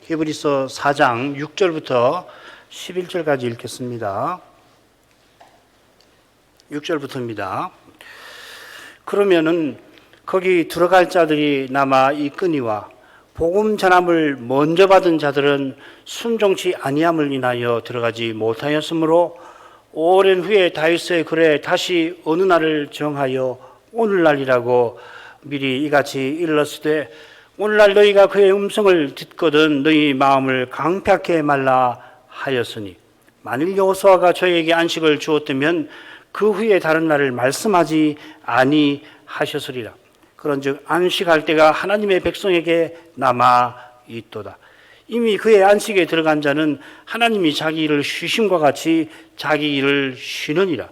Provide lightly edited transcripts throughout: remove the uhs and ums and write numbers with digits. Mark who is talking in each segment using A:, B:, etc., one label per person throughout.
A: 히브리서 4장 6절부터 11절까지 읽겠습니다. 6절부터입니다. 그러면은 거기 들어갈 자들이 남아 있거니와 복음 전함을 먼저 받은 자들은 순종치 아니함을 인하여 들어가지 못하였으므로 오랜 후에 다윗의 글에 다시 어느 날을 정하여 오늘날이라고 미리 이같이 일렀으되 오늘날 너희가 그의 음성을 듣거든 너희 마음을 강팍해 말라 하였으니 만일 여호수아가 저에게 안식을 주었다면 그 후에 다른 날을 말씀하지 아니하셨으리라. 그런즉 안식할 때가 하나님의 백성에게 남아 있도다. 이미 그의 안식에 들어간 자는 하나님이 자기 일을 쉬심과 같이 자기 일을 쉬느니라.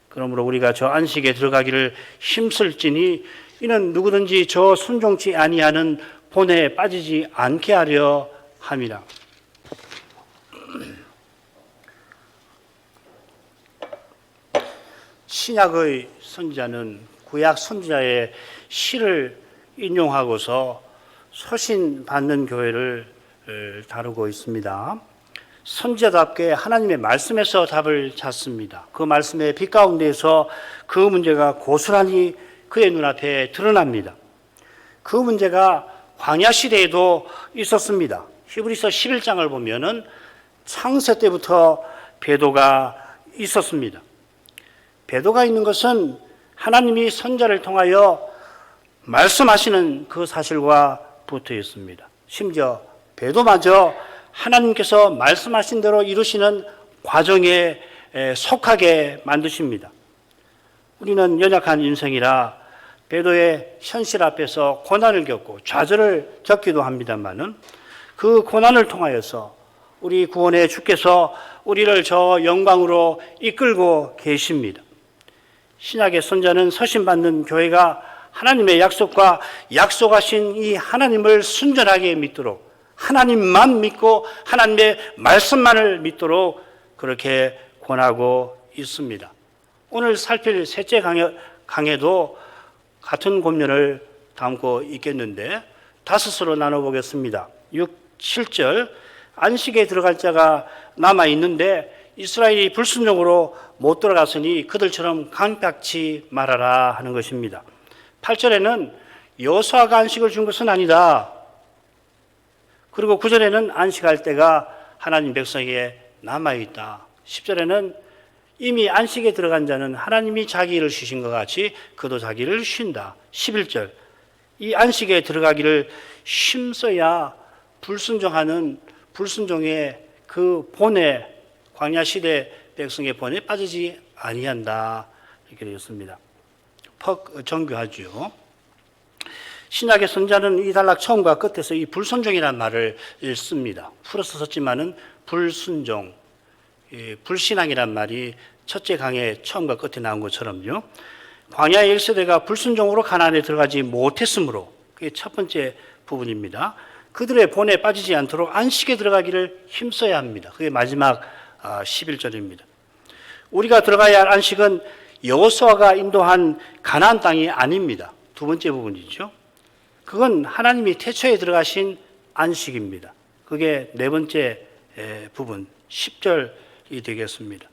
A: 그러므로 우리가 저 안식에 들어가기를 힘쓸지니 이는 누구든지 저 순종치 아니하는 본에 빠지지 않게 하려 함이라. 신약의 선지자는 구약 선지자의 시를 인용하고서 소신받는 교회를 다루고 있습니다. 선지자답게 하나님의 말씀에서 답을 찾습니다. 그 말씀의 빛 가운데에서 그 문제가 고스란히 그의 눈앞에 드러납니다. 그 문제가 광야 시대에도 있었습니다. 히브리서 11장을 보면은 창세 때부터 배도가 있었습니다. 배도가 있는 것은 하나님이 선지자를 통하여 말씀하시는 그 사실과 붙어 있습니다. 심지어 배도마저 하나님께서 말씀하신 대로 이루시는 과정에 속하게 만드십니다. 우리는 연약한 인생이라 배도의 현실 앞에서 고난을 겪고 좌절을 겪기도 합니다만은 그 고난을 통하여서 우리 구원의 주께서 우리를 저 영광으로 이끌고 계십니다. 신약의 선자는 서신받는 교회가 하나님의 약속과 약속하신 이 하나님을 순전하게 믿도록 하나님만 믿고 하나님의 말씀만을 믿도록 그렇게 권하고 있습니다. 오늘 살필 셋째 강해도 같은 권면을 담고 있겠는데 다섯으로 나눠보겠습니다. 6, 7절 안식에 들어갈 자가 남아있는데 이스라엘이 불순종으로 못 들어갔으니 그들처럼 강팍치 말아라 하는 것입니다. 8절에는 여호수아가 안식을 준 것은 아니다. 그리고 9절에는 안식할 때가 하나님 백성에게 남아있다. 10절에는 이미 안식에 들어간 자는 하나님이 자기 일을 쉬신 것 같이 그도 자기를 쉰다. 11절 이 안식에 들어가기를 힘써야 불순종의 그 본에 광야 시대 백성의 본에 빠지지 아니한다. 이렇게 되었습니다. 정교하죠. 신약의 선자는 이 단락 처음과 끝에서 이 불순종이라는 말을 씁니다. 풀어서 썼지만은 불순종, 불신앙이란 말이 첫째 강의 처음과 끝에 나온 것처럼요. 광야의 1세대가 불순종으로 가나안에 들어가지 못했으므로 그게 첫 번째 부분입니다. 그들의 본에 빠지지 않도록 안식에 들어가기를 힘써야 합니다. 그게 마지막 11절입니다. 우리가 들어가야 할 안식은 여호수아가 인도한 가나안 땅이 아닙니다. 두 번째 부분이죠. 그건 하나님이 태초에 들어가신 안식입니다. 그게 네 번째 부분 10절이 되겠습니다.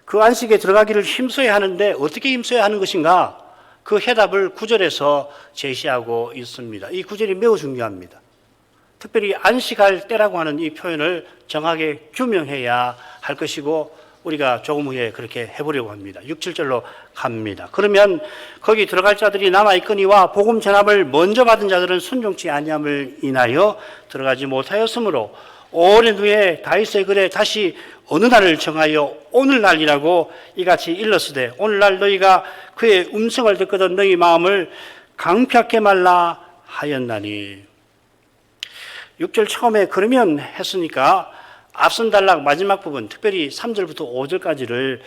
A: 그 안식에 들어가기를 힘써야 하는데 어떻게 힘써야 하는 것인가? 그 해답을 9절에서 제시하고 있습니다. 이 9절이 매우 중요합니다. 특별히 안식할 때라고 하는 이 표현을 정확하게 규명해야 할 것이고 우리가 조금 후에 그렇게 해보려고 합니다. 6, 7절로 갑니다. 그러면 거기 들어갈 자들이 남아있거니와 복음 전함을 먼저 받은 자들은 순종치 아니함을 인하여 들어가지 못하였으므로 오랜 후에 다윗의 글에 다시 어느 날을 정하여 오늘날이라고 이같이 일렀으되 오늘날 너희가 그의 음성을 듣거든 너희 마음을 강팍해 말라 하였나니. 6절 처음에 그러면 했으니까 앞선 단락 마지막 부분 특별히 3절부터 5절까지를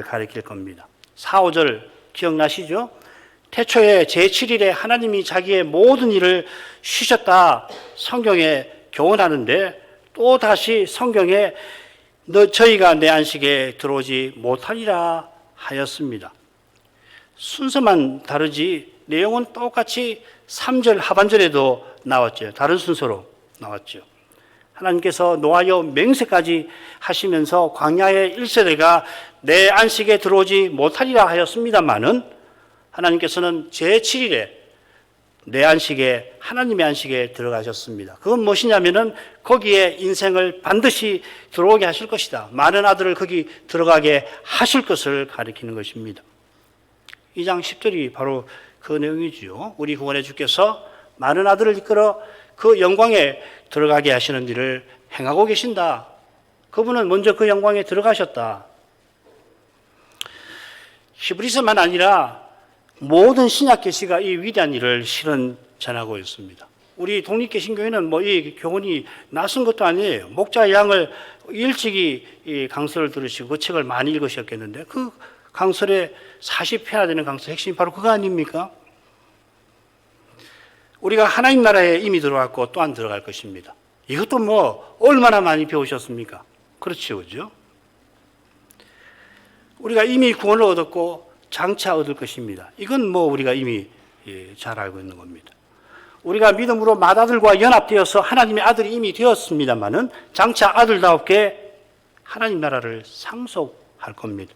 A: 가리킬 겁니다. 4, 5절 기억나시죠? 태초에 제7일에 하나님이 자기의 모든 일을 쉬셨다 성경에 교훈하는데 또 다시 성경에 저희가 내 안식에 들어오지 못하리라 하였습니다. 순서만 다르지 내용은 똑같이 3절 하반절에도 나왔죠. 다른 순서로 나왔죠. 하나님께서 노하여 맹세까지 하시면서 광야의 1세대가 내 안식에 들어오지 못하리라 하였습니다마는 하나님께서는 제7일에 내 안식에, 하나님의 안식에 들어가셨습니다. 그건 무엇이냐면은 거기에 인생을 반드시 들어오게 하실 것이다. 많은 아들을 거기 들어가게 하실 것을 가리키는 것입니다. 2장 10절이 바로 그 내용이지요. 우리 구원의 주께서 많은 아들을 이끌어 그 영광에 들어가게 하시는 일을 행하고 계신다. 그분은 먼저 그 영광에 들어가셨다. 히브리서만 아니라 모든 신약 계시가 이 위대한 일을 실은 전하고 있습니다. 우리 독립개신교회는 이 교훈이 낯선 것도 아니에요. 목자 양을 일찍이 이 강설을 들으시고 그 책을 많이 읽으셨겠는데 그 강설의 40회나 되는 강설 핵심이 바로 그거 아닙니까? 우리가 하나님 나라에 이미 들어왔고 또 안 들어갈 것입니다. 이것도 얼마나 많이 배우셨습니까? 그렇죠, 그죠? 우리가 이미 구원을 얻었고 장차 얻을 것입니다. 이건 우리가 이미 잘 알고 있는 겁니다. 우리가 믿음으로 맏아들과 연합되어서 하나님의 아들이 이미 되었습니다마는 장차 아들다웠게 하나님 나라를 상속할 겁니다.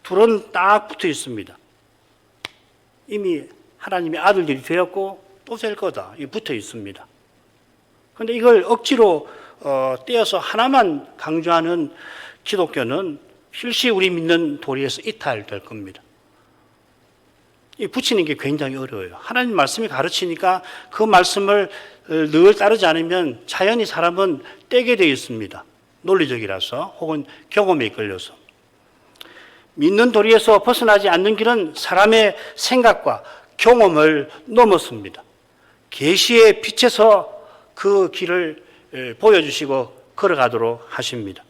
A: 둘은 딱 붙어 있습니다. 이미 하나님의 아들들이 되었고 또 될 거다. 이 붙어 있습니다. 그런데 이걸 억지로 떼어서 하나만 강조하는 기독교는 필시 우리 믿는 도리에서 이탈될 겁니다. 이 붙이는 게 굉장히 어려워요. 하나님 말씀이 가르치니까 그 말씀을 늘 따르지 않으면 자연히 사람은 떼게 되어 있습니다. 논리적이라서 혹은 경험에 이끌려서. 믿는 도리에서 벗어나지 않는 길은 사람의 생각과 경험을 넘었습니다. 계시의 빛에서 그 길을 보여주시고 걸어가도록 하십니다.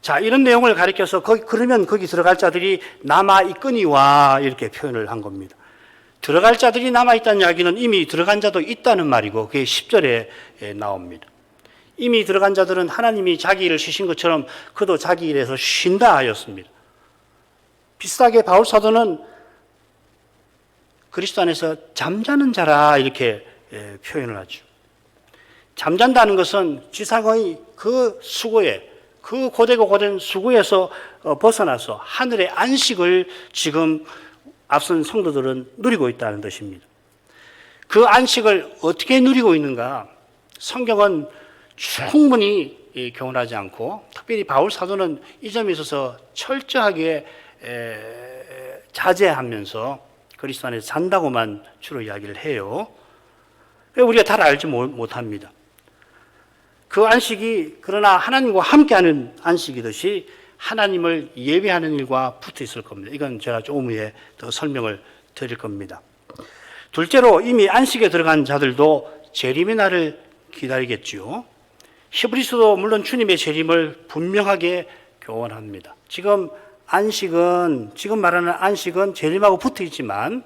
A: 자, 이런 내용을 가리켜서 그러면 거기 들어갈 자들이 남아있거니와 이렇게 표현을 한 겁니다. 들어갈 자들이 남아있다는 이야기는 이미 들어간 자도 있다는 말이고 그게 10절에 나옵니다. 이미 들어간 자들은 하나님이 자기 일을 쉬신 것처럼 그도 자기 일에서 쉰다 하였습니다. 비슷하게 바울 사도는 그리스도 안에서 잠자는 자라 이렇게 표현을 하죠. 잠잔다는 것은 지상의 그 수고에 그 고되고 고된 수고에서 벗어나서 하늘의 안식을 지금 앞선 성도들은 누리고 있다는 뜻입니다. 그 안식을 어떻게 누리고 있는가? 성경은 충분히 교훈하지 않고 특별히 바울 사도는 이 점에 있어서 철저하게 자제하면서 그리스도 안에서 잔다고만 주로 이야기를 해요. 우리가 잘 알지 못합니다. 그 안식이 그러나 하나님과 함께하는 안식이듯이 하나님을 예배하는 일과 붙어 있을 겁니다. 이건 제가 조금 후에 더 설명을 드릴 겁니다. 둘째로 이미 안식에 들어간 자들도 재림의 날을 기다리겠지요. 히브리서도 물론 주님의 재림을 분명하게 교언합니다. 지금 말하는 안식은 재림하고 붙어 있지만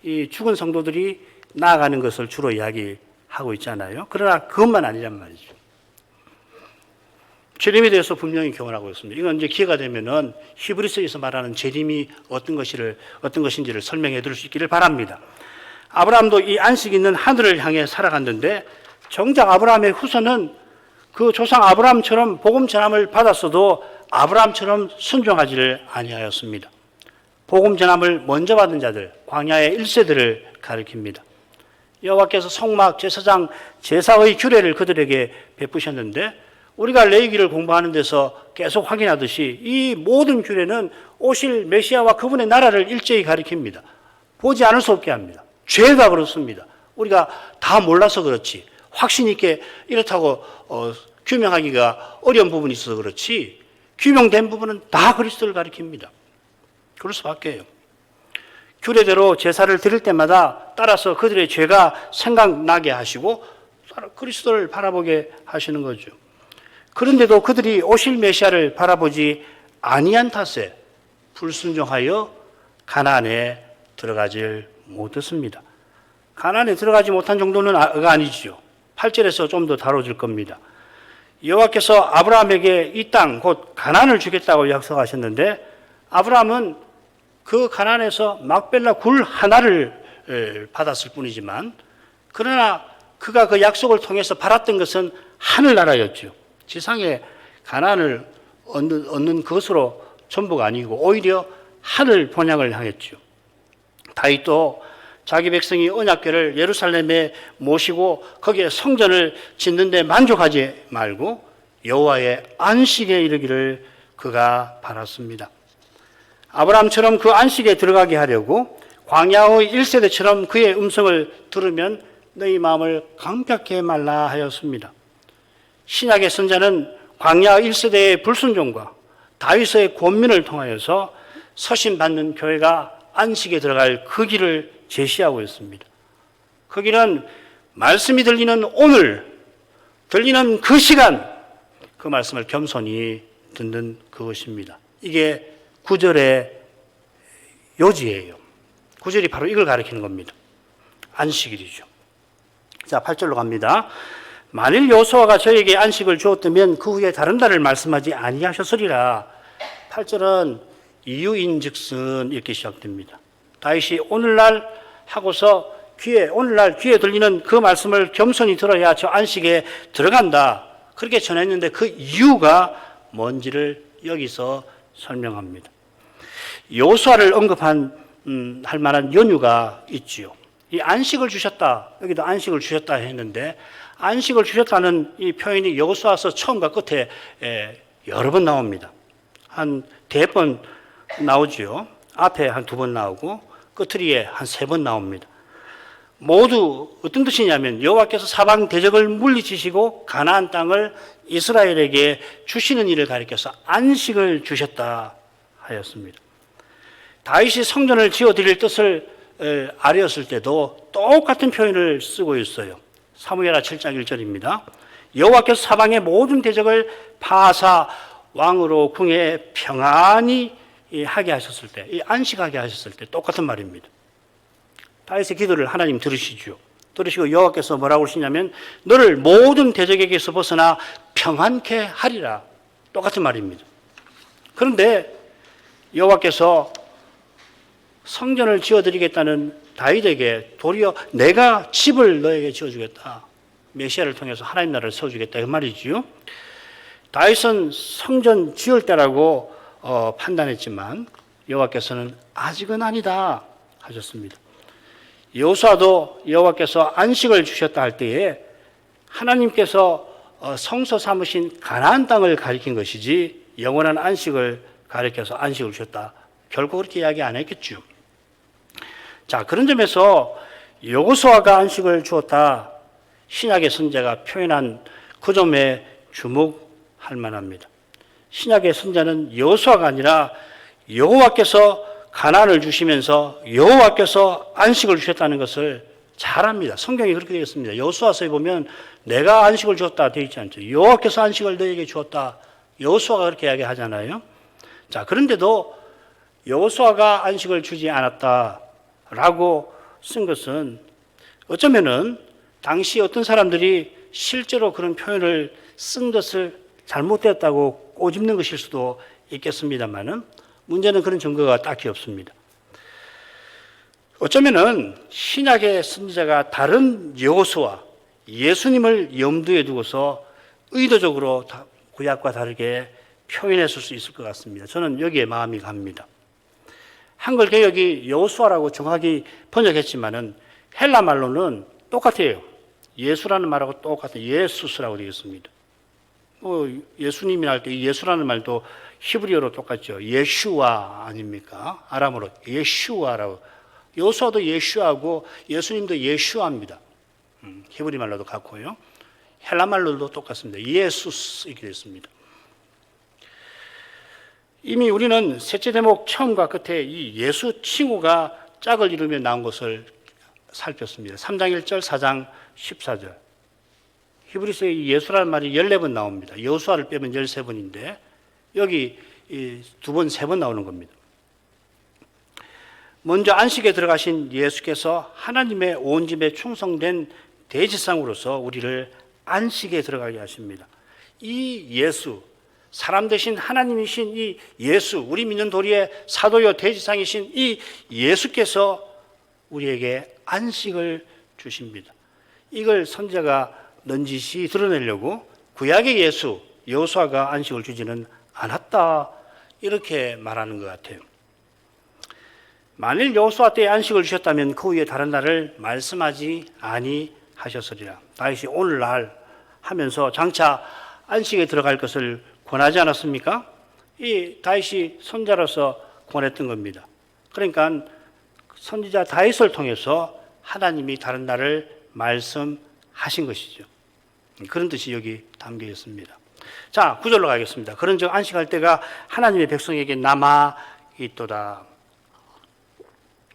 A: 이 죽은 성도들이 나아가는 것을 주로 이야기하고 있잖아요. 그러나 그것만 아니란 말이죠. 재림에 대해서 분명히 교훈하고 있습니다. 이건 이제 기회가 되면은 히브리서에서 말하는 재림이 어떤 것인지를 설명해 드릴 수 있기를 바랍니다. 아브라함도 이 안식이 있는 하늘을 향해 살아갔는데 정작 아브라함의 후손은 그 조상 아브라함처럼 복음 전함을 받았어도 아브라함처럼 순종하지를 아니하였습니다. 복음 전함을 먼저 받은 자들, 광야의 1세들을 가리킵니다. 여호와께서 성막, 제사장, 제사의 규례를 그들에게 베푸셨는데 우리가 레위기를 공부하는 데서 계속 확인하듯이 이 모든 규례는 오실 메시아와 그분의 나라를 일제히 가리킵니다. 보지 않을 수 없게 합니다. 죄다 그렇습니다. 우리가 다 몰라서 그렇지 확신 있게 이렇다고 규명하기가 어려운 부분이 있어서 그렇지 규명된 부분은 다 그리스도를 가리킵니다. 그럴 수밖에요. 규례대로 제사를 드릴 때마다 따라서 그들의 죄가 생각나게 하시고 그리스도를 바라보게 하시는 거죠. 그런데도 그들이 오실 메시아를 바라보지 아니한 탓에 불순종하여 가나안에 들어가질 못했습니다. 가나안에 들어가지 못한 정도는 아니지요. 8절에서 좀 더 다뤄줄 겁니다. 여호와께서 아브라함에게 이 땅 곧 가나안을 주겠다고 약속하셨는데 아브라함은 그 가나안에서 막벨라 굴 하나를 받았을 뿐이지만 그러나 그가 그 약속을 통해서 바랐던 것은 하늘나라였죠. 지상에 가나안을 얻는 것으로 전부가 아니고 오히려 하늘 본향을 향했죠. 다윗도 자기 백성이 언약궤를 예루살렘에 모시고 거기에 성전을 짓는 데 만족하지 말고 여호와의 안식에 이르기를 그가 바랐습니다. 아브라함처럼 그 안식에 들어가게 하려고 광야의 1세대처럼 그의 음성을 들으면 너희 마음을 강팍해 말라 하였습니다. 신약의 선자는 광야 1세대의 불순종과 다윗의 권면을 통하여서 서신받는 교회가 안식에 들어갈 그 길을 제시하고 있습니다. 그 길은 말씀이 들리는 오늘, 들리는 그 시간, 그 말씀을 겸손히 듣는 그것입니다. 이게 9절의 요지예요. 9절이 바로 이걸 가리키는 겁니다. 안식일이죠. 자, 8절로 갑니다. 만일 여호수아가 저에게 안식을 주었다면 그 후에 다른 날을 말씀하지 아니하셨으리라. 8절은 이유인즉슨 이렇게 시작됩니다. 다윗이 오늘날 하고서 오늘날 귀에 들리는 그 말씀을 겸손히 들어야 저 안식에 들어간다. 그렇게 전했는데 그 이유가 뭔지를 여기서 설명합니다. 여호수아를 할 만한 연유가 있지요. 이 안식을 주셨다. 여기도 안식을 주셨다 했는데 안식을 주셨다는 이 표현이 여호수아서 처음과 끝에 여러 번 나옵니다. 한 4번 나오지요. 앞에 한 2번 나오고 끝트리에 한 3번 나옵니다. 모두 어떤 뜻이냐면 여호와께서 사방 대적을 물리치시고 가나안 땅을 이스라엘에게 주시는 일을 가리켜서 안식을 주셨다 하였습니다. 다윗이 성전을 지어드릴 뜻을 아뢰었을 때도 똑같은 표현을 쓰고 있어요. 사무엘하 7장 1절입니다. 여호와께서 사방의 모든 대적을 파하사 왕으로 궁에 평안히 하게 하셨을 때, 이 안식하게 하셨을 때 똑같은 말입니다. 다윗의 기도를 하나님 들으시죠. 들으시고 여호와께서 뭐라고 하시냐면 너를 모든 대적에게서 벗어나 평안케 하리라. 똑같은 말입니다. 그런데 여호와께서 성전을 지어드리겠다는 다윗에게 도리어 내가 집을 너에게 지어주겠다. 메시아를 통해서 하나님 나라를 세워주겠다. 그 말이지요. 다윗은 성전 지을 때라고 판단했지만 여호와께서는 아직은 아니다 하셨습니다. 여호수아도 여호와께서 안식을 주셨다 할 때에 하나님께서 성소 삼으신 가나안 땅을 가리킨 것이지 영원한 안식을 가리켜서 안식을 주셨다. 결코 그렇게 이야기 안 했겠죠. 자, 그런 점에서 여호수아가 안식을 주었다. 신약의 선자가 표현한 그 점에 주목할 만합니다. 신약의 선자는 여호수아가 아니라 여호와께서 가나안을 주시면서 여호와께서 안식을 주셨다는 것을 잘 압니다. 성경이 그렇게 되어 있습니다. 여호수아서에 보면 내가 안식을 주었다 되어 있지 않죠. 여호와께서 안식을 너에게 주었다. 여호수아가 그렇게 이야기하잖아요. 자, 그런데도 여호수아가 안식을 주지 않았다라고 쓴 것은 어쩌면은 당시 어떤 사람들이 실제로 그런 표현을 쓴 것을 잘못되었다고 꼬집는 것일 수도 있겠습니다만은 문제는 그런 증거가 딱히 없습니다. 어쩌면은 신약의 선지자가 다른 여호수아, 예수님을 염두에 두고서 의도적으로 구약과 다르게 표현했을 수 있을 것 같습니다. 저는 여기에 마음이 갑니다. 한글 개역이 여호수아라고 정확히 번역했지만은 헬라 말로는 똑같아요. 예수라는 말하고 똑같아요. 예수스라고 되어 있습니다. 예수님이라 할 때 예수라는 말도 히브리어로 똑같죠. 예슈아 아닙니까? 아람어로 예슈아라고. 여호수아도 예슈아고 예수님도 예슈아입니다. 히브리 말로도 같고요. 헬라 말로도 똑같습니다. 예수스 이렇게 됐습니다. 이미 우리는 셋째 대목 처음과 끝에 이 예수 칭호가 짝을 이루며 나온 것을 살폈습니다. 3장 1절, 4장 14절. 히브리서에 예수라는 말이 14번 나옵니다. 여호수아를 빼면 13번인데 여기 2번, 3번 나오는 겁니다. 먼저 안식에 들어가신 예수께서 하나님의 온 집에 충성된 대지상으로서 우리를 안식에 들어가게 하십니다. 이 예수, 사람 되신 하나님이신 이 예수, 우리 믿는 도리의 사도요 대지상이신 이 예수께서 우리에게 안식을 주십니다. 이걸 선지자가 넌지시 드러내려고 구약의 예수 여호수아가 안식을 주지는 않았다 이렇게 말하는 것 같아요. 만일 여호수아 때에 안식을 주셨다면 그 후에 다른 날을 말씀하지 아니하셨으리라. 다윗이 오늘날 하면서 장차 안식에 들어갈 것을 권하지 않았습니까? 이 다윗이 선자로서 권했던 겁니다. 그러니까 선지자 다윗을 통해서 하나님이 다른 날을 말씀하신 것이죠. 그런 뜻이 여기 담겨 있습니다. 자, 9절로 가겠습니다. 그런즉 안식할 때가 하나님의 백성에게 남아 있도다.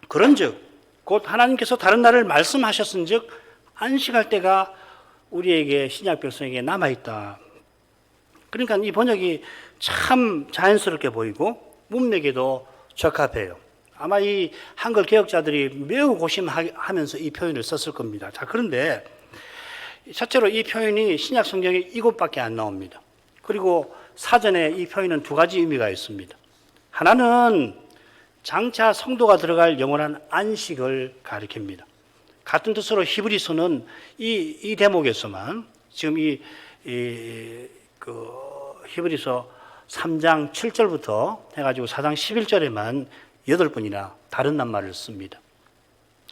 A: 그런즉 곧 하나님께서 다른 날을 말씀하셨은즉 안식할 때가 우리에게 신약 백성에게 남아 있다. 그러니까 이 번역이 참 자연스럽게 보이고 문맥에도 적합해요. 아마 이 한글 개혁자들이 매우 고심하면서 이 표현을 썼을 겁니다. 자, 그런데 첫째로 이 표현이 신약 성경에 이곳밖에 안 나옵니다. 그리고 사전에 이 표현은 두 가지 의미가 있습니다. 하나는 장차 성도가 들어갈 영원한 안식을 가리킵니다. 같은 뜻으로 히브리서는 이 대목에서만 지금 히브리서 3장 7절부터 해가지고 4장 11절에만 8번이나 다른 낱말을 씁니다.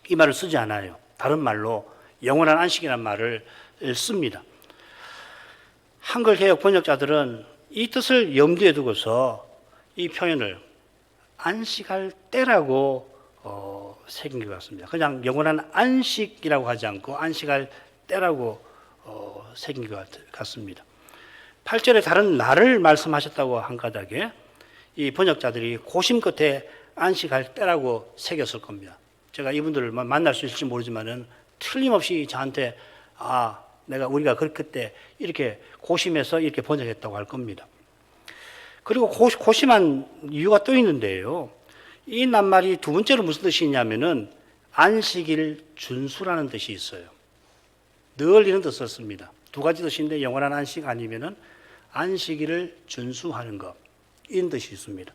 A: 이 말을 쓰지 않아요. 다른 말로 영원한 안식이라는 말을 씁니다. 한글 개혁 번역자들은 이 뜻을 염두에 두고서 이 표현을 안식할 때라고 새긴 것 같습니다. 그냥 영원한 안식이라고 하지 않고 안식할 때라고 새긴 것 같습니다. 8절에 다른 날을 말씀하셨다고 한 까닭에 이 번역자들이 고심 끝에 안식할 때라고 새겼을 겁니다. 제가 이분들을 만날 수 있을지 모르지만은 틀림없이 저한테 우리가 그때 이렇게 고심해서 이렇게 번역했다고 할 겁니다. 그리고 고심한 이유가 또 있는데요. 이 낱말이 두 번째로 무슨 뜻이 있냐면은 안식일 준수라는 뜻이 있어요. 늘 이런 뜻을 씁니다. 두 가지 뜻인데 영원한 안식 아니면은 안식일을 준수하는 것, 이런 뜻이 있습니다.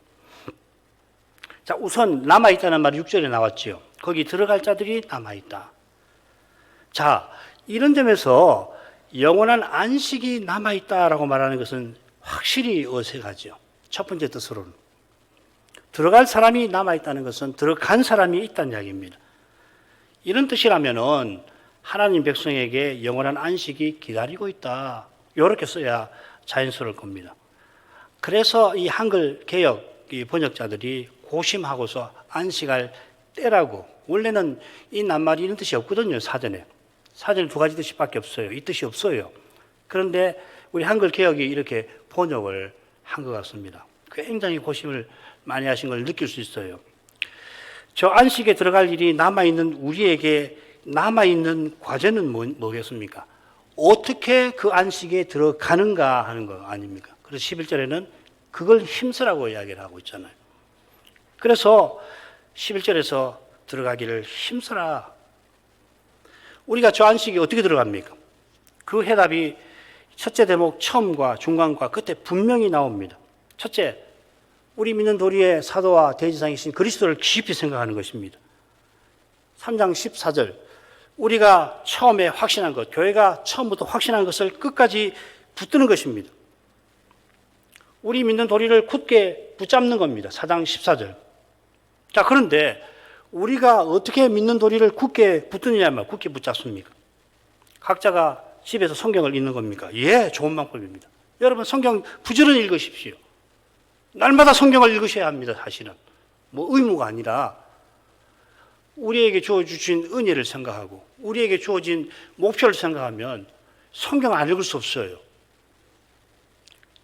A: 자, 우선 남아있다는 말이 6절에 나왔죠. 거기 들어갈 자들이 남아있다. 자, 이런 점에서 영원한 안식이 남아있다라고 말하는 것은 확실히 어색하죠. 첫 번째 뜻으로는. 들어갈 사람이 남아있다는 것은 들어간 사람이 있다는 이야기입니다. 이런 뜻이라면은 하나님 백성에게 영원한 안식이 기다리고 있다. 이렇게 써야 자연스러울 겁니다. 그래서 이 한글 개혁 번역자들이 고심하고서 안식할 때라고, 원래는 이 낱말이 이런 뜻이 없거든요. 사전에 두 가지 뜻밖에 없어요. 이 뜻이 없어요. 그런데 우리 한글 개혁이 이렇게 번역을 한 것 같습니다. 굉장히 고심을 많이 하신 걸 느낄 수 있어요. 저 안식에 들어갈 일이 남아있는 우리에게 남아있는 과제는 뭐겠습니까? 어떻게 그 안식에 들어가는가 하는 거 아닙니까? 그래서 11절에는 그걸 힘쓰라고 이야기를 하고 있잖아요. 그래서 11절에서 들어가기를 힘쓰라. 우리가 저 안식에 어떻게 들어갑니까? 그 해답이 첫째 대목 처음과 중간과 끝에 분명히 나옵니다. 첫째, 우리 믿는 도리의 사도와 대지상이신 그리스도를 깊이 생각하는 것입니다. 3장 14절, 우리가 처음에 확신한 것, 교회가 처음부터 확신한 것을 끝까지 붙드는 것입니다. 우리 믿는 도리를 굳게 붙잡는 겁니다. 4장 14절. 자, 그런데 우리가 어떻게 믿는 도리를 굳게 붙드느냐면 굳게 붙잡습니까? 각자가 집에서 성경을 읽는 겁니까? 예, 좋은 방법입니다. 여러분 성경 부지런히 읽으십시오. 날마다 성경을 읽으셔야 합니다. 사실은 의무가 아니라 우리에게 주어주신 은혜를 생각하고 우리에게 주어진 목표를 생각하면 성경 안 읽을 수 없어요.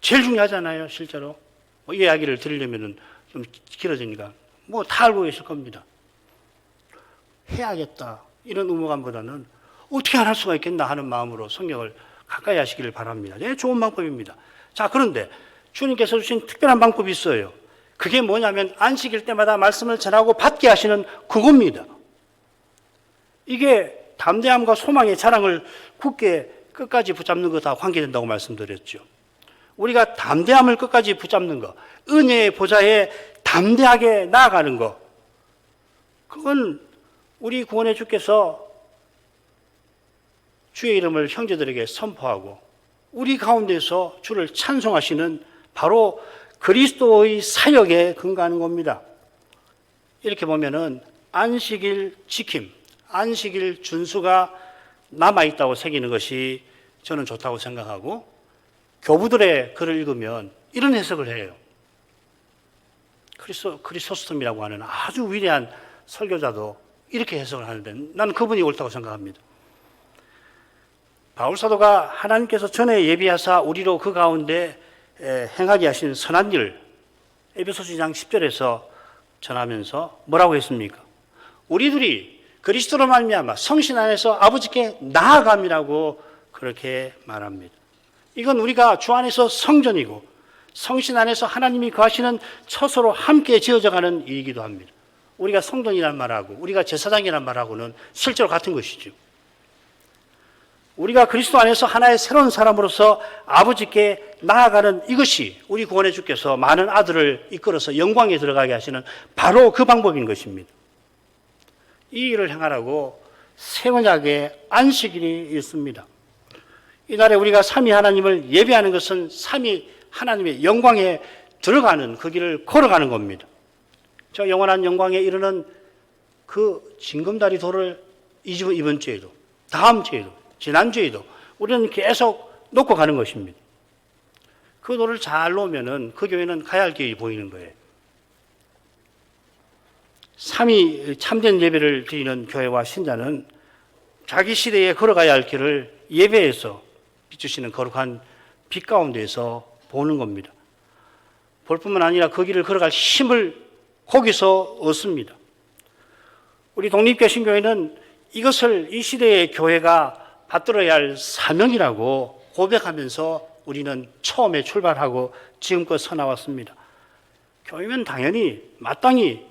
A: 제일 중요하잖아요. 실제로 이 이야기를 드리려면 좀 길어지니까 다 알고 계실 겁니다. 해야겠다 이런 의무감보다는 어떻게 안 할 수가 있겠나 하는 마음으로 성경을 가까이 하시기를 바랍니다. 네, 좋은 방법입니다. 자, 그런데 주님께서 주신 특별한 방법이 있어요. 그게 뭐냐면 안식일 때마다 말씀을 전하고 받게 하시는 그겁니다. 이게 담대함과 소망의 자랑을 굳게 끝까지 붙잡는 것과 관계된다고 말씀드렸죠. 우리가 담대함을 끝까지 붙잡는 것, 은혜의 보좌에 담대하게 나아가는 것, 그건 우리 구원의 주께서 주의 이름을 형제들에게 선포하고 우리 가운데서 주를 찬송하시는 바로 그리스도의 사역에 근거하는 겁니다. 이렇게 보면은 안식일 지킴, 안식일 준수가 남아있다고 새기는 것이 저는 좋다고 생각하고, 교부들의 글을 읽으면 이런 해석을 해요. 크리소스톰이라고 하는 아주 위대한 설교자도 이렇게 해석을 하는데 나는 그분이 옳다고 생각합니다. 바울사도가 하나님께서 전에 예비하사 우리로 그 가운데 행하게 하신 선한 일, 에베소서 2장 10절에서 전하면서 뭐라고 했습니까? 우리들이 그리스도로 말미암아 성신 안에서 아버지께 나아감이라고 그렇게 말합니다. 이건 우리가 주 안에서 성전이고 성신 안에서 하나님이 거하시는 처소로 함께 지어져가는 일이기도 합니다. 우리가 성전이란 말하고 우리가 제사장이란 말하고는 실제로 같은 것이죠. 우리가 그리스도 안에서 하나의 새로운 사람으로서 아버지께 나아가는 이것이 우리 구원의 주께서 많은 아들을 이끌어서 영광에 들어가게 하시는 바로 그 방법인 것입니다. 이 일을 행하라고 새 언약에 안식일이 있습니다. 이날에 우리가 삼위 하나님을 예배하는 것은 삼위 하나님의 영광에 들어가는 그 길을 걸어가는 겁니다. 저 영원한 영광에 이르는 그 징검다리 돌을 이번 주에도, 다음 주에도, 지난주에도 우리는 계속 놓고 가는 것입니다. 그 돌을 잘 놓으면은 그 교회는 가야 할 길이 보이는 거예요. 삼위 참된 예배를 드리는 교회와 신자는 자기 시대에 걸어가야 할 길을 예배에서 비추시는 거룩한 빛 가운데에서 보는 겁니다. 볼 뿐만 아니라 그 길을 걸어갈 힘을 거기서 얻습니다. 우리 독립개신교회는 이것을 이 시대의 교회가 받들어야 할 사명이라고 고백하면서 우리는 처음에 출발하고 지금껏 서나왔습니다. 교회면 당연히 마땅히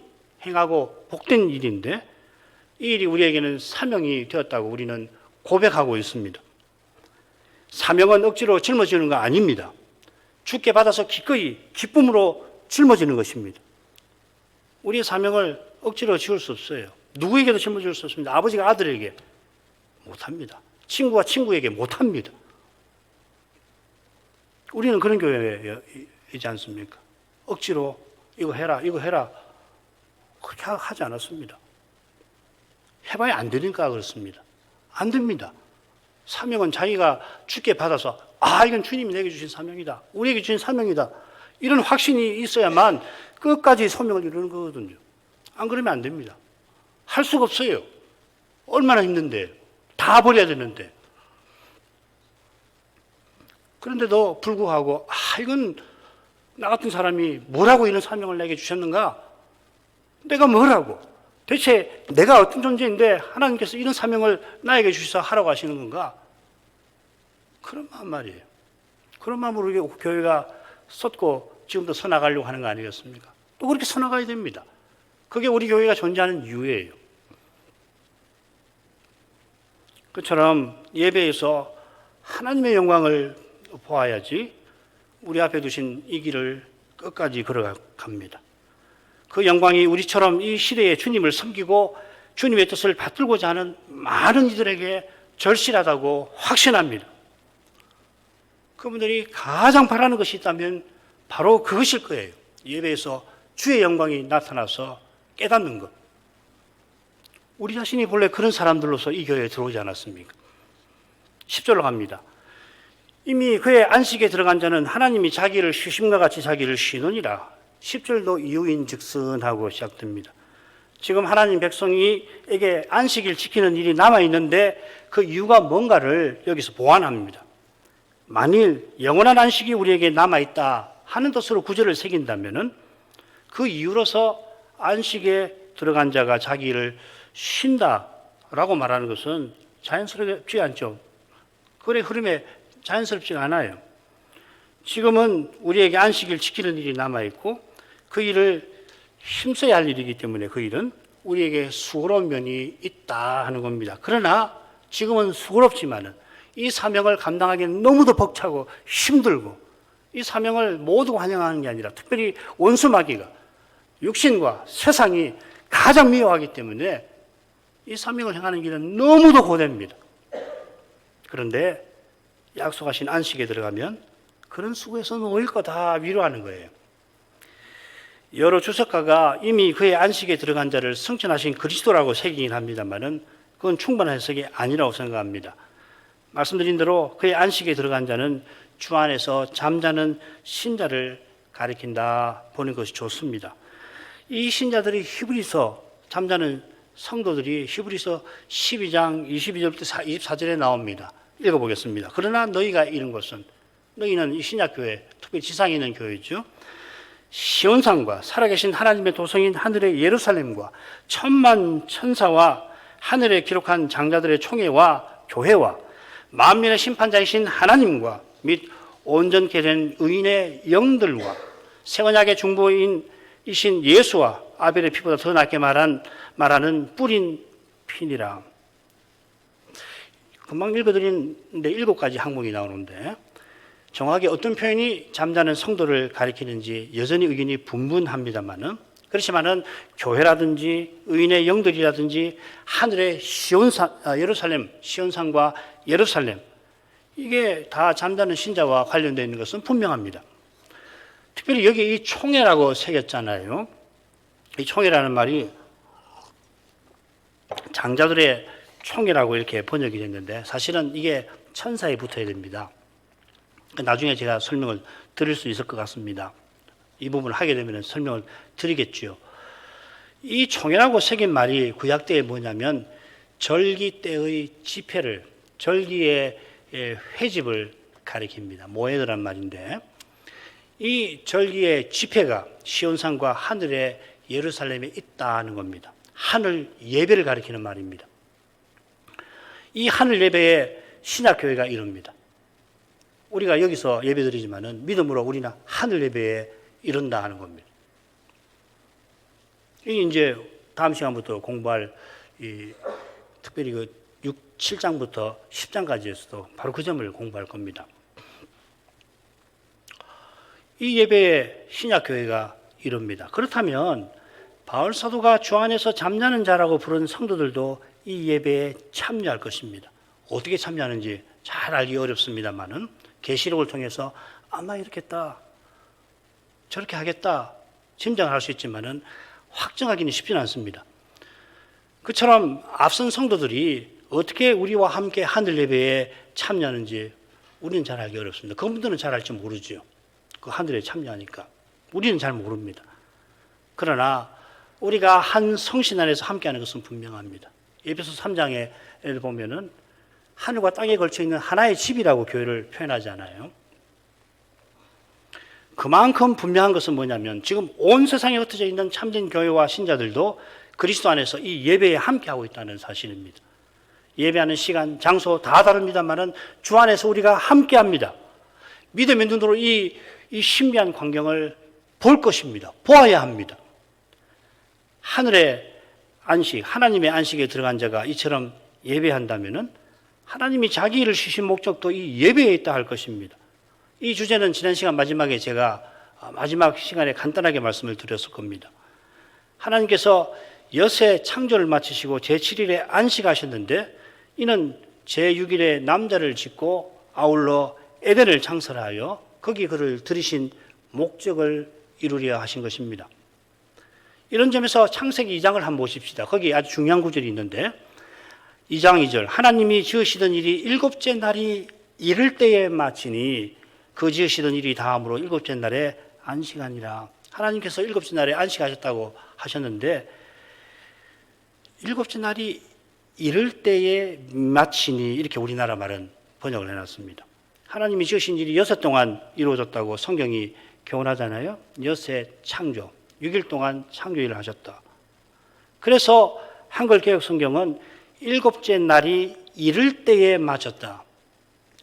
A: 행하고 복된 일인데 이 일이 우리에게는 사명이 되었다고 우리는 고백하고 있습니다. 사명은 억지로 짊어지는 거 아닙니다. 주께 받아서 기꺼이 기쁨으로 짊어지는 것입니다. 우리의 사명을 억지로 지을 수 없어요. 누구에게도 짊어질 수 없습니다. 아버지가 아들에게 못합니다. 친구가 친구에게 못합니다. 우리는 그런 교회이지 않습니까? 억지로 이거 해라 그렇게 하지 않았습니다. 해봐야 안 되니까 그렇습니다. 안 됩니다. 사명은 자기가 주께 받아서 이건 주님이 내게 주신 사명이다. 우리에게 주신 사명이다. 이런 확신이 있어야만 끝까지 소명을 이루는 거거든요. 안 그러면 안 됩니다. 할 수가 없어요. 얼마나 힘든데. 다 버려야 되는데. 그런데도 불구하고 이건 나 같은 사람이 뭐라고 이런 사명을 내게 주셨는가? 내가 뭐라고? 대체 내가 어떤 존재인데 하나님께서 이런 사명을 나에게 주셔서 하라고 하시는 건가? 그런 마음 말이에요. 그런 마음으로 우리 교회가 쏟고 지금도 서나가려고 하는 거 아니겠습니까? 또 그렇게 서나가야 됩니다. 그게 우리 교회가 존재하는 이유예요. 그처럼 예배에서 하나님의 영광을 보아야지 우리 앞에 두신 이 길을 끝까지 걸어갑니다. 그 영광이 우리처럼 이 시대에 주님을 섬기고 주님의 뜻을 받들고자 하는 많은 이들에게 절실하다고 확신합니다. 그분들이 가장 바라는 것이 있다면 바로 그것일 거예요. 예배에서 주의 영광이 나타나서 깨닫는 것. 우리 자신이 본래 그런 사람들로서 이 교회에 들어오지 않았습니까? 10절로 갑니다. 이미 그의 안식에 들어간 자는 하나님이 자기를 쉬심과 같이 자기를 쉬느니라. 10절도 이유인즉슨 하고 시작됩니다. 지금 하나님 백성이에게 안식일 지키는 일이 남아있는데 그 이유가 뭔가를 여기서 보완합니다. 만일 영원한 안식이 우리에게 남아있다 하는 뜻으로 구절을 새긴다면 그 이유로서 안식에 들어간 자가 자기를 쉰다라고 말하는 것은 자연스럽지 않죠. 그의 흐름에 자연스럽지가 않아요. 지금은 우리에게 안식일 지키는 일이 남아있고 그 일을 힘써야 할 일이기 때문에 그 일은 우리에게 수고로운 면이 있다 하는 겁니다. 그러나 지금은 수고롭지만은 이 사명을 감당하기는 너무도 벅차고 힘들고 이 사명을 모두 환영하는 게 아니라 특별히 원수마귀가 육신과 세상이 가장 미워하기 때문에 이 사명을 행하는 길은 너무도 고됩니다. 그런데 약속하신 안식에 들어가면 그런 수고에서 놓일 거 다 위로하는 거예요. 여러 주석가가 이미 그의 안식에 들어간 자를 승천하신 그리스도라고 새기긴 합니다만은 그건 충분한 해석이 아니라고 생각합니다. 말씀드린 대로 그의 안식에 들어간 자는 주 안에서 잠자는 신자를 가리킨다 보는 것이 좋습니다. 이 신자들이 히브리서 잠자는 성도들이 히브리서 12장 22절부터 24절에 나옵니다. 읽어보겠습니다. 그러나 너희가 이른 것은, 너희는 이 신약교회, 특히 지상에 있는 교회죠. 시온산과 살아계신 하나님의 도성인 하늘의 예루살렘과 천만 천사와 하늘에 기록한 장자들의 총회와 교회와 만민의 심판자이신 하나님과 및 온전케 된 의인의 영들과 새 언약의 중보인이신 예수와 아벨의 피보다 더 낫게 말하는 뿌린 피니라. 금방 읽어드렸는데 7가지 항목이 나오는데 정확하게 어떤 표현이 잠자는 성도를 가리키는지 여전히 의견이 분분합니다만은, 그렇지만은 교회라든지 의인의 영들이라든지 하늘의 예루살렘, 시온산과 예루살렘, 이게 다 잠자는 신자와 관련되어 있는 것은 분명합니다. 특별히 여기 이 총회라고 새겼잖아요. 이 총회라는 말이 장자들의 총회라고 이렇게 번역이 됐는데 사실은 이게 천사에 붙어야 됩니다. 나중에 제가 설명을 드릴 수 있을 것 같습니다. 이 부분을 하게 되면 설명을 드리겠죠. 이 총회라고 새긴 말이 구약 때에 뭐냐면 절기 때의 집회를, 절기의 회집을 가리킵니다. 모에드란 말인데 이 절기의 집회가 시온산과 하늘의 예루살렘에 있다는 겁니다. 하늘 예배를 가리키는 말입니다. 이 하늘 예배에 신약교회가 이릅니다. 우리가 여기서 예배드리지만은 믿음으로 우리는 하늘 예배에 이른다 하는 겁니다. 이게 이제 다음 시간부터 공부할 특별히 그 6, 7장부터 10장까지에서도 바로 그 점을 공부할 겁니다. 이 예배에 신약교회가 이릅니다. 그렇다면 바울 사도가 주 안에서 잠자는 자라고 부른 성도들도 이 예배에 참여할 것입니다. 어떻게 참여하는지 잘 알기 어렵습니다만은 계시록을 통해서 아마 이렇게 했다, 저렇게 하겠다 짐작을 할 수 있지만은 확정하기는 쉽지는 않습니다. 그처럼 앞선 성도들이 어떻게 우리와 함께 하늘 예배에 참여하는지 우리는 잘 알기 어렵습니다. 그분들은 잘 알지 모르죠. 그 하늘에 참여하니까 우리는 잘 모릅니다. 그러나 우리가 한 성신 안에서 함께하는 것은 분명합니다. 에베소 3장에 보면은 하늘과 땅에 걸쳐 있는 하나의 집이라고 교회를 표현하잖아요. 그만큼 분명한 것은 뭐냐면 지금 온 세상에 흩어져 있는 참된 교회와 신자들도 그리스도 안에서 이 예배에 함께하고 있다는 사실입니다. 예배하는 시간, 장소 다 다릅니다만은 주 안에서 우리가 함께합니다. 믿음의 눈으로 이 신비한 광경을 볼 것입니다. 보아야 합니다. 하늘의 안식, 하나님의 안식에 들어간 자가 이처럼 예배한다면은 하나님이 자기 일을 쉬신 목적도 이 예배에 있다 할 것입니다. 이 주제는 지난 시간 마지막에 제가 마지막 시간에 간단하게 말씀을 드렸을 겁니다. 하나님께서 엿새 창조를 마치시고 제7일에 안식하셨는데 이는 제6일에 남자를 짓고 아울러 에덴을 창설하여 거기 그를 들이신 목적을 이루려 하신 것입니다. 이런 점에서 창세기 2장을 한번 보십시다. 거기 아주 중요한 구절이 있는데 2장 2절 하나님이 지으시던 일이 일곱째 날이 이를 때에 마치니 그 지으시던 일이 다음으로 일곱째 날에 안식하니라. 하나님께서 일곱째 날에 안식하셨다고 하셨는데 일곱째 날이 이를 때에 마치니 이렇게 우리나라 말은 번역을 해놨습니다. 하나님이 지으신 일이 6일 동안 이루어졌다고 성경이 교훈하잖아요. 엿새 창조, 6일 동안 창조일을 하셨다. 그래서 한글 개역 성경은 일곱째 날이 이를 때에 맞췄다.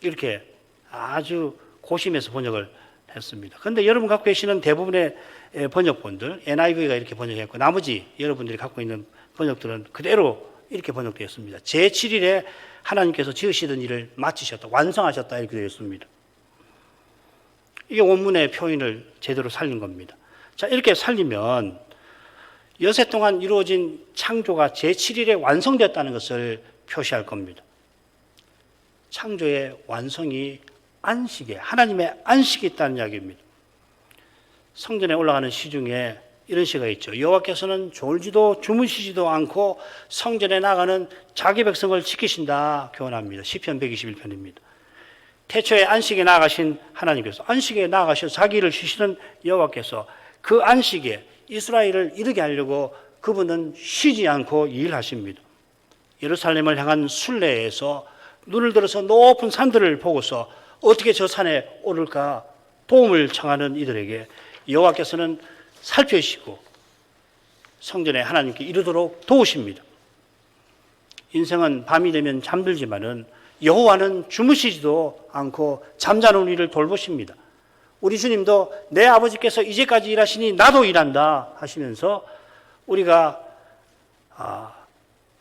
A: 이렇게 아주 고심해서 번역을 했습니다. 그런데 여러분 갖고 계시는 대부분의 번역본들, NIV가 이렇게 번역했고 나머지 여러분들이 갖고 있는 번역들은 그대로 이렇게 번역되었습니다. 제7일에 하나님께서 지으시던 일을 마치셨다, 완성하셨다 이렇게 되어 있습니다. 이게 원문의 표현을 제대로 살린 겁니다. 자, 이렇게 살리면 엿새 동안 이루어진 창조가 제7일에 완성되었다는 것을 표시할 겁니다. 창조의 완성이 안식에, 하나님의 안식이 있다는 이야기입니다. 성전에 올라가는 시 중에 이런 시가 있죠. 여호와께서는 졸지도 주무시지도 않고 성전에 나가는 자기 백성을 지키신다 교훈합니다. 시편 121편입니다. 태초에 안식에 나가신 하나님께서, 안식에 나가셔 자기 일을 쉬시는 여호와께서 그 안식에 이스라엘을 이르게 하려고 그분은 쉬지 않고 일하십니다. 예루살렘을 향한 순례에서 눈을 들어서 높은 산들을 보고서 어떻게 저 산에 오를까 도움을 청하는 이들에게 여호와께서는 살펴주시고 성전에 하나님께 이르도록 도우십니다. 인생은 밤이 되면 잠들지만은 여호와는 주무시지도 않고 잠자는 우리를 돌보십니다. 우리 주님도 내 아버지께서 이제까지 일하시니 나도 일한다 하시면서 우리가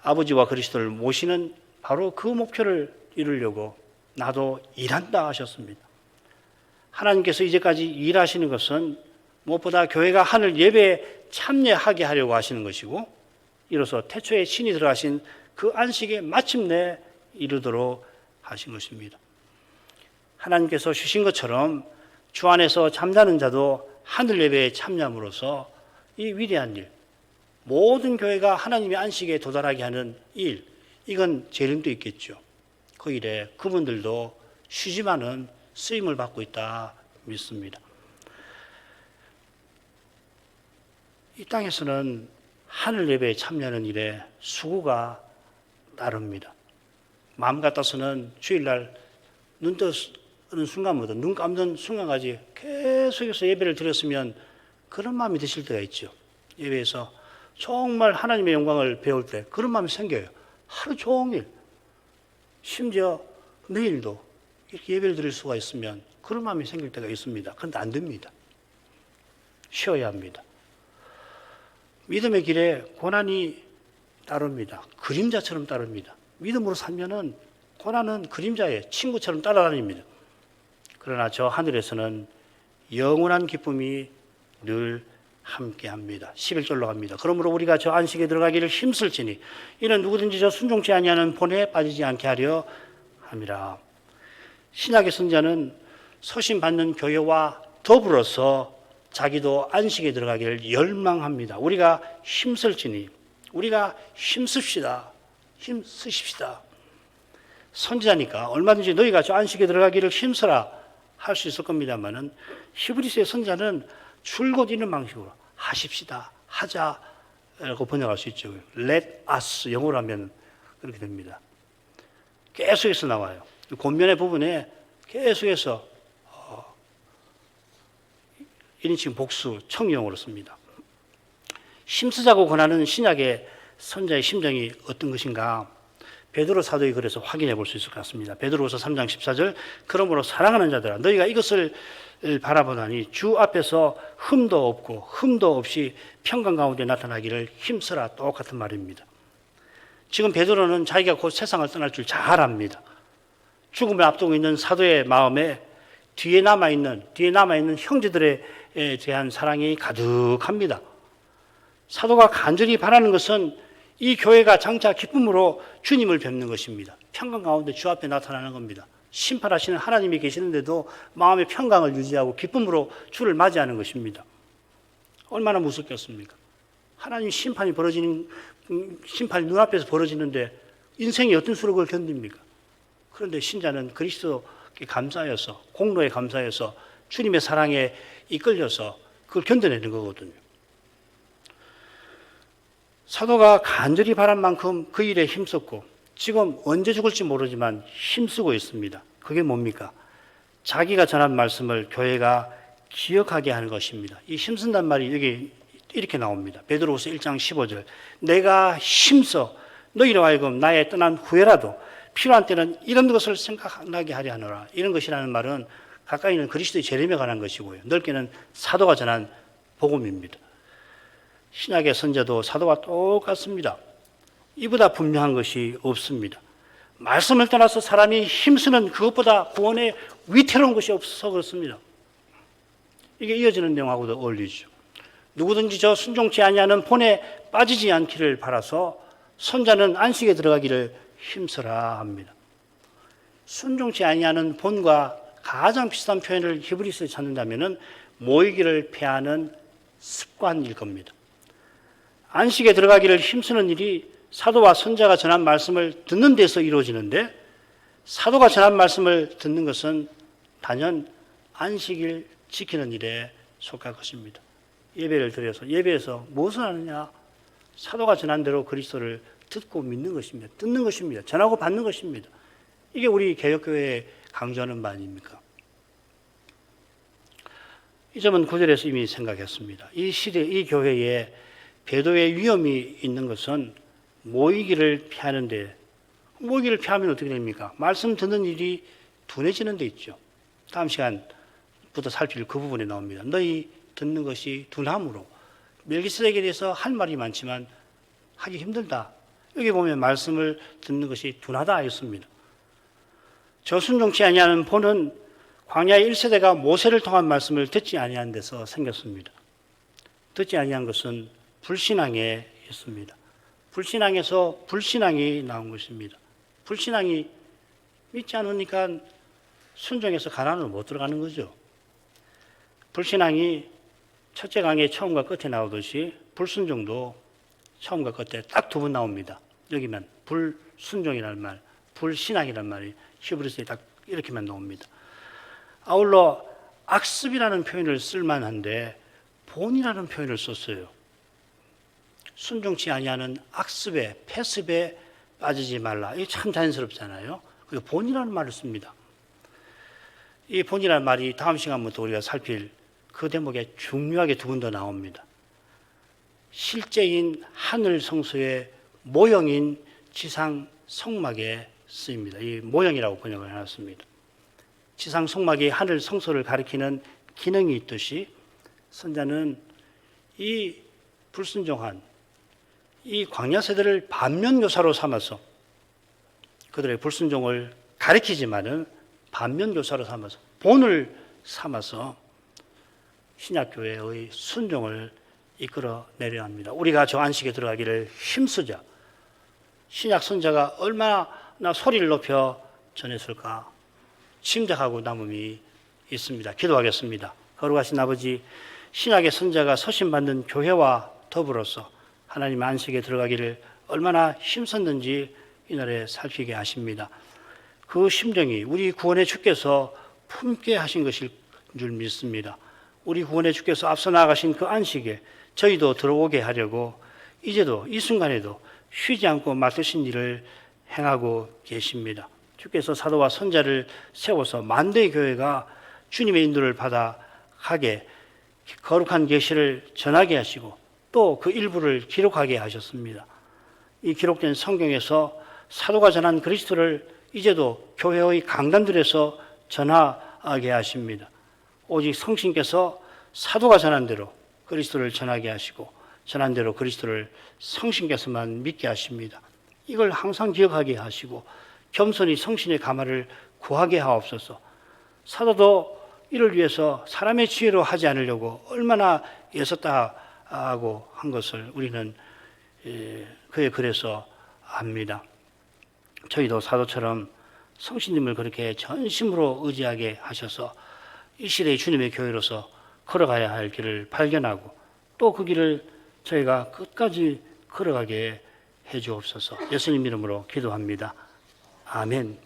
A: 아버지와 그리스도를 모시는 바로 그 목표를 이루려고 나도 일한다 하셨습니다. 하나님께서 이제까지 일하시는 것은 무엇보다 교회가 하늘 예배에 참여하게 하려고 하시는 것이고, 이로써 태초에 신이 들어가신 그 안식에 마침내 이르도록 하신 것입니다. 하나님께서 주신 것처럼 주 안에서 잠자는 자도 하늘 예배에 참여함으로써 이 위대한 일, 모든 교회가 하나님의 안식에 도달하게 하는 일, 이건 재림도 있겠죠. 그 일에 그분들도 쉬지만은 쓰임을 받고 있다 믿습니다. 이 땅에서는 하늘 예배에 참여하는 일에 수고가 따릅니다. 마음 같아서는 주일날 눈 뜨는 순간부터 눈 감는 순간까지 계속해서 예배를 드렸으면 그런 마음이 드실 때가 있죠. 예배에서 정말 하나님의 영광을 배울 때 그런 마음이 생겨요. 하루 종일, 심지어 내일도 이렇게 예배를 드릴 수가 있으면 그런 마음이 생길 때가 있습니다. 그런데 안 됩니다. 쉬어야 합니다. 믿음의 길에 고난이 따릅니다. 그림자처럼 따릅니다. 믿음으로 살면은 고난은 그림자의 친구처럼 따라다닙니다. 그러나 저 하늘에서는 영원한 기쁨이 늘 함께합니다. 11절로 갑니다. 그러므로 우리가 저 안식에 들어가기를 힘쓸지니 이는 누구든지 저 순종치 아니하는 본에 빠지지 않게 하려 함이라. 신약의 선자는 서신받는 교회와 더불어서 자기도 안식에 들어가기를 열망합니다. 우리가 힘쓸지니, 우리가 힘씁시다. 힘쓰십시다. 선지자니까 얼마든지 너희가 저 안식에 들어가기를 힘쓰라 할 수 있을 겁니다만은 히브리서의 선자는 줄곧 있는 방식으로 하십시다, 하자라고 번역할 수 있죠. Let us, 영어로 하면 그렇게 됩니다. 계속해서 나와요. 권면의 부분에 계속해서 1인칭 복수 청유형으로 씁니다. 힘쓰자고 권하는 신약의 선자의 심정이 어떤 것인가? 베드로 사도의 글에서 확인해 볼 수 있을 것 같습니다. 베드로후서 3장 14절, 그러므로 사랑하는 자들아 너희가 이것을 바라보다니 주 앞에서 흠도 없고 흠도 없이 평강 가운데 나타나기를 힘쓰라. 똑같은 말입니다. 지금 베드로는 자기가 곧 세상을 떠날 줄 잘 압니다. 죽음을 앞두고 있는 사도의 마음에 뒤에 남아있는 형제들에 대한 사랑이 가득합니다. 사도가 간절히 바라는 것은 이 교회가 장차 기쁨으로 주님을 뵙는 것입니다. 평강 가운데 주 앞에 나타나는 겁니다. 심판하시는 하나님이 계시는데도 마음의 평강을 유지하고 기쁨으로 주를 맞이하는 것입니다. 얼마나 무섭겠습니까? 하나님 심판이 눈앞에서 벌어지는데 인생이 어떤 수로 그걸 견딥니까? 그런데 신자는 그리스도께 감사해서, 공로에 감사해서 주님의 사랑에 이끌려서 그걸 견뎌내는 거거든요. 사도가 간절히 바란 만큼 그 일에 힘썼고 지금 언제 죽을지 모르지만 힘쓰고 있습니다. 그게 뭡니까? 자기가 전한 말씀을 교회가 기억하게 하는 것입니다. 이 힘쓴단 말이 여기 이렇게 나옵니다. 베드로후서 1장 15절, 내가 힘써 너희로 하여금 나의 떠난 후에라도 필요한 때는 이런 것을 생각나게 하려 하노라. 이런 것이라는 말은 가까이는 그리스도의 재림에 관한 것이고요, 넓게는 사도가 전한 복음입니다. 신약의 선자도 사도와 똑같습니다. 이보다 분명한 것이 없습니다. 말씀을 떠나서 사람이 힘쓰는 그것보다 구원에 위태로운 것이 없어서 그렇습니다. 이게 이어지는 내용하고도 어울리죠. 누구든지 저 순종치 아니하는 본에 빠지지 않기를 바라서 선자는 안식에 들어가기를 힘쓰라 합니다. 순종치 아니하는 본과 가장 비슷한 표현을 히브리서에 찾는다면 모이기를 패하는 습관일 겁니다. 안식에 들어가기를 힘쓰는 일이 사도와 선자가 전한 말씀을 듣는 데서 이루어지는데, 사도가 전한 말씀을 듣는 것은 단연 안식일 지키는 일에 속할 것입니다. 예배를 드려서 예배에서 무엇을 하느냐? 사도가 전한 대로 그리스도를 듣고 믿는 것입니다. 듣는 것입니다. 전하고 받는 것입니다. 이게 우리 개혁교회에 강조하는 바 아닙니까? 이 점은 9절에서 이미 생각했습니다. 이 시대, 이 교회에 배도의 위험이 있는 것은 모이기를 피하는데, 모이기를 피하면 어떻게 됩니까? 말씀 듣는 일이 둔해지는 데 있죠. 다음 시간부터 살필 그 부분에 나옵니다. 너희 듣는 것이 둔함으로. 멜기세덱에 대해서 할 말이 많지만 하기 힘들다. 여기 보면 말씀을 듣는 것이 둔하다 했습니다. 저순종치 아니하는 본은 광야의 1세대가 모세를 통한 말씀을 듣지 아니한 데서 생겼습니다. 듣지 아니한 것은 불신앙에 있습니다. 불신앙에서 불신앙이 나온 것입니다. 불신앙이 믿지 않으니까 순종해서 가나안으로 못 들어가는 거죠. 불신앙이 첫째 강의 처음과 끝에 나오듯이 불순종도 처음과 끝에 딱 두 번 나옵니다. 여기만 불순종이라는 말, 불신앙이라는 말이 히브리서에 딱 이렇게만 나옵니다. 아울러 악습이라는 표현을 쓸만한데 본이라는 표현을 썼어요. 순종치 아니하는 악습에, 패습에 빠지지 말라. 이게 참 자연스럽잖아요. 그리고 본이라는 말을 씁니다. 이 본이라는 말이 다음 시간부터 우리가 살필 그 대목에 중요하게 두 번 더 나옵니다. 실제인 하늘 성소의 모형인 지상 성막에 쓰입니다. 이 모형이라고 번역을 해놨습니다. 지상 성막이 하늘 성소를 가리키는 기능이 있듯이 선자는 이 불순종한 이 광야 세대를 반면교사로 삼아서 그들의 불순종을 가리키지만은 반면교사로 삼아서 본을 삼아서 신약교회의 순종을 이끌어내려 합니다. 우리가 저 안식에 들어가기를 힘쓰자. 신약 선자가 얼마나 소리를 높여 전했을까 짐작하고 남음이 있습니다. 기도하겠습니다. 거룩하신 아버지, 신약의 선자가 서신받는 교회와 더불어서 하나님 안식에 들어가기를 얼마나 힘썼는지 이날에 살피게 하십니다. 그 심정이 우리 구원의 주께서 품게 하신 것일 줄 믿습니다. 우리 구원의 주께서 앞서 나가신 그 안식에 저희도 들어오게 하려고 이제도 이 순간에도 쉬지 않고 맡으신 일을 행하고 계십니다. 주께서 사도와 선자를 세워서 만대의 교회가 주님의 인도를 받아 가게 거룩한 계시를 전하게 하시고 또 그 일부를 기록하게 하셨습니다. 이 기록된 성경에서 사도가 전한 그리스도를 이제도 교회의 강단들에서 전하게 하십니다. 오직 성신께서 사도가 전한 대로 그리스도를 전하게 하시고 전한 대로 그리스도를 성신께서만 믿게 하십니다. 이걸 항상 기억하게 하시고 겸손히 성신의 가마를 구하게 하옵소서. 사도도 이를 위해서 사람의 지혜로 하지 않으려고 얼마나 애썼다 하고 한 것을 우리는 그의 글에서 압니다. 저희도 사도처럼 성신님을 그렇게 전심으로 의지하게 하셔서 이 시대의 주님의 교회로서 걸어가야 할 길을 발견하고 또 그 길을 저희가 끝까지 걸어가게 해 주옵소서. 예수님 이름으로 기도합니다. 아멘.